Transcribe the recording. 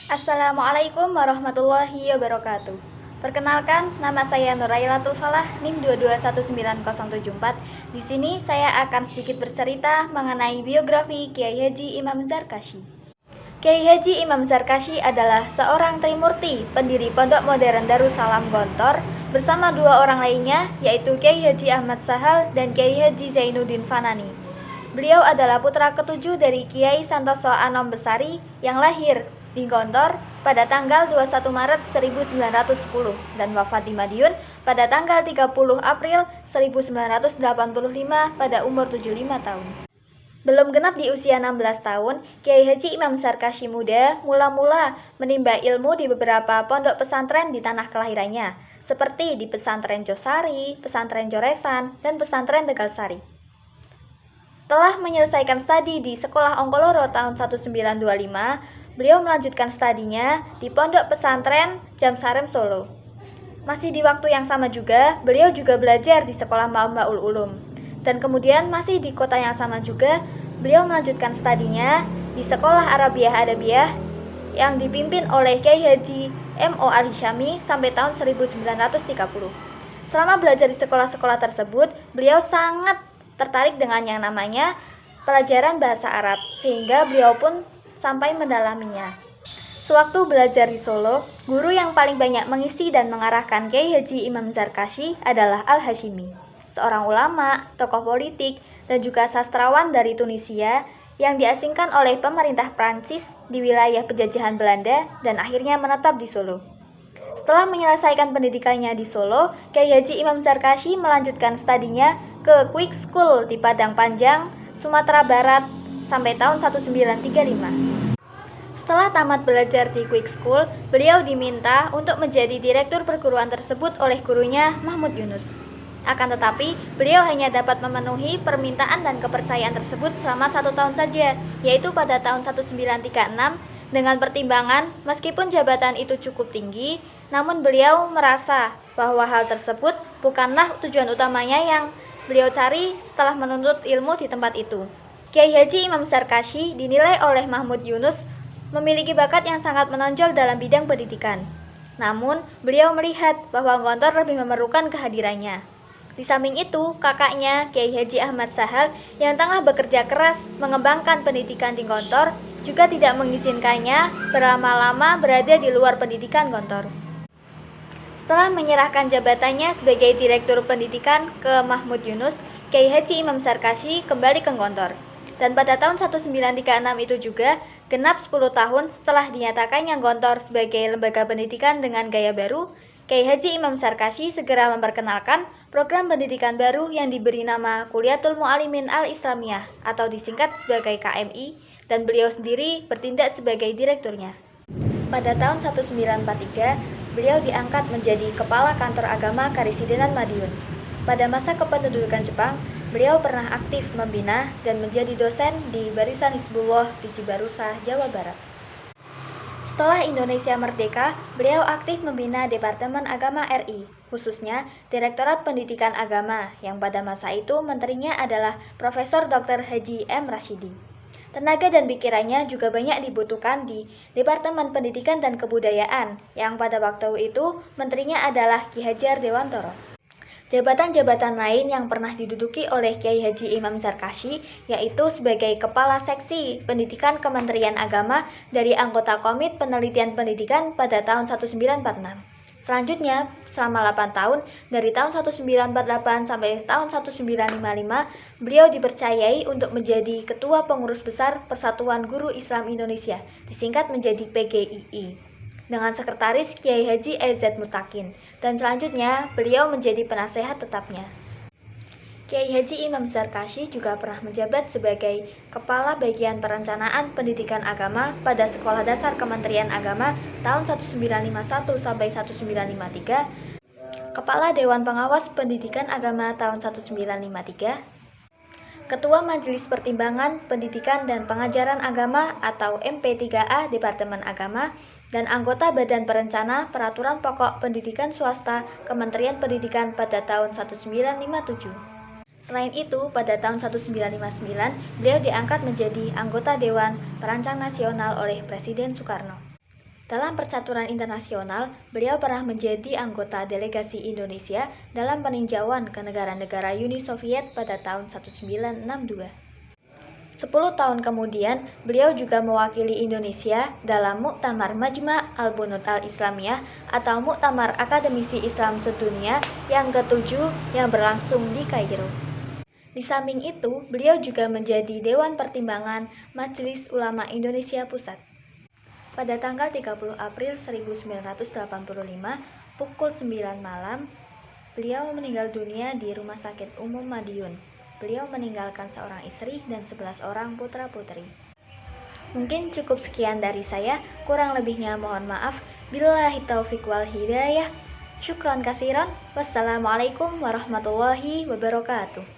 Assalamualaikum warahmatullahi wabarakatuh. Perkenalkan, nama saya Nurailatul Falah, NIM 2219074. Di sini saya akan sedikit bercerita mengenai biografi Kiai Haji Imam Zarkashi. Kiai Haji Imam Zarkashi adalah seorang Trimurti, pendiri Pondok Modern Darussalam Gontor, bersama dua orang lainnya, yaitu Kiai Haji Ahmad Sahal dan Kiai Haji Zainuddin Fanani. Beliau adalah putra ketujuh dari Kiai Santoso Anom Besari yang lahir di Gontor pada tanggal 21 Maret 1910 dan wafat di Madiun pada tanggal 30 April 1985 pada umur 75 tahun. Belum genap di usia 16 tahun, Kiai Haji Imam Zarkashi muda mula-mula menimba ilmu di beberapa pondok pesantren di tanah kelahirannya, seperti di pesantren Josari, pesantren Joresan, dan pesantren Tegalsari. Setelah menyelesaikan studi di Sekolah Ongkoloro tahun 1925, beliau melanjutkan studinya di Pondok Pesantren Jamsarem Solo. Masih di waktu yang sama juga, beliau juga belajar di Sekolah Ma'baul Ulum. Dan kemudian masih di kota yang sama juga, beliau melanjutkan studinya di Sekolah Arabiyah Adabiyah yang dipimpin oleh Kiai Haji M.O. Al-Hisyami sampai tahun 1930. Selama belajar di sekolah-sekolah tersebut, beliau sangat tertarik dengan yang namanya pelajaran bahasa Arab, sehingga beliau pun sampai mendalaminya. Sewaktu belajar di Solo, guru yang paling banyak mengisi dan mengarahkan Kiai Haji Imam Zarkashi adalah Al-Hashimi, seorang ulama, tokoh politik, dan juga sastrawan dari Tunisia yang diasingkan oleh pemerintah Prancis di wilayah penjajahan Belanda dan akhirnya menetap di Solo. Setelah menyelesaikan pendidikannya di Solo, Kiai Haji Imam Zarkashi melanjutkan studinya ke Quick School di Padang Panjang, Sumatera Barat sampai tahun 1935. Setelah tamat belajar di Quick School, beliau diminta untuk menjadi direktur perguruan tersebut oleh gurunya Mahmud Yunus. Akan tetapi, beliau hanya dapat memenuhi permintaan dan kepercayaan tersebut selama 1 tahun saja, yaitu pada tahun 1936, dengan pertimbangan meskipun jabatan itu cukup tinggi, namun beliau merasa bahwa hal tersebut bukanlah tujuan utamanya yang beliau cari setelah menuntut ilmu di tempat itu. Kiai Haji Imam Zarkashi dinilai oleh Mahmud Yunus memiliki bakat yang sangat menonjol dalam bidang pendidikan. Namun, beliau melihat bahwa Gontor lebih memerlukan kehadirannya. Di samping itu, kakaknya Kiai Haji Ahmad Sahal yang tengah bekerja keras mengembangkan pendidikan di Gontor juga tidak mengizinkannya berlama-lama berada di luar pendidikan Gontor. Setelah menyerahkan jabatannya sebagai Direktur Pendidikan ke Mahmud Yunus, Kiai Haji Imam Zarkashi kembali ke Gontor. Dan pada tahun 1936 itu juga, genap 10 tahun setelah dinyatakannya Gontor sebagai lembaga pendidikan dengan gaya baru, Kiai Haji Imam Zarkashi segera memperkenalkan program pendidikan baru yang diberi nama Kuliatul Mu'allimin Al-Islamiyah atau disingkat sebagai KMI, dan beliau sendiri bertindak sebagai direkturnya. Pada tahun 1943, beliau diangkat menjadi Kepala Kantor Agama Karisidenan Madiun. Pada masa kependudukan Jepang, beliau pernah aktif membina dan menjadi dosen di Barisan Hizbullah di Cibarusah, Jawa Barat. Setelah Indonesia merdeka, beliau aktif membina Departemen Agama RI, khususnya Direktorat Pendidikan Agama, yang pada masa itu menterinya adalah Profesor Dr. Haji M. Rashidi. Tenaga dan pikirannya juga banyak dibutuhkan di Departemen Pendidikan dan Kebudayaan, yang pada waktu itu menterinya adalah Ki Hajar Dewantoro. Jabatan-jabatan lain yang pernah diduduki oleh Kiai Haji Imam Zarkashi yaitu sebagai Kepala Seksi Pendidikan Kementerian Agama dari anggota Komite Penelitian Pendidikan pada tahun 1946. Selanjutnya, selama 8 tahun, dari tahun 1948 sampai tahun 1955, beliau dipercayai untuk menjadi Ketua Pengurus Besar Persatuan Guru Islam Indonesia, disingkat menjadi PGII. Dengan sekretaris Kiai Haji EZ Mutakin, dan selanjutnya beliau menjadi penasehat tetapnya. Kiai Haji Imam Zarkashi juga pernah menjabat sebagai Kepala Bagian Perencanaan Pendidikan Agama pada Sekolah Dasar Kementerian Agama tahun 1951 sampai 1953, Kepala Dewan Pengawas Pendidikan Agama tahun 1953, Ketua Majelis Pertimbangan Pendidikan dan Pengajaran Agama atau MP3A Departemen Agama, dan anggota Badan Perencana Peraturan Pokok Pendidikan Swasta Kementerian Pendidikan pada tahun 1957. Selain itu, pada tahun 1959, beliau diangkat menjadi anggota Dewan Perancang Nasional oleh Presiden Soekarno. Dalam percaturan internasional, beliau pernah menjadi anggota delegasi Indonesia dalam peninjauan ke negara-negara Uni Soviet pada tahun 1962. 10 tahun kemudian, beliau juga mewakili Indonesia dalam Muktamar Majma' Al-Bunud Al-Islamiyah atau Muktamar Akademisi Islam Sedunia yang ke-7 yang berlangsung di Kairo. Di samping itu, beliau juga menjadi Dewan Pertimbangan Majelis Ulama Indonesia Pusat. Pada tanggal 30 April 1985, pukul 9 malam, beliau meninggal dunia di Rumah Sakit Umum Madiun. Beliau meninggalkan seorang istri dan 11 orang putra-putri. Mungkin cukup sekian dari saya, kurang lebihnya mohon maaf. Billahi taufiq wal hidayah. Syukran kasiran. Wassalamualaikum warahmatullahi wabarakatuh.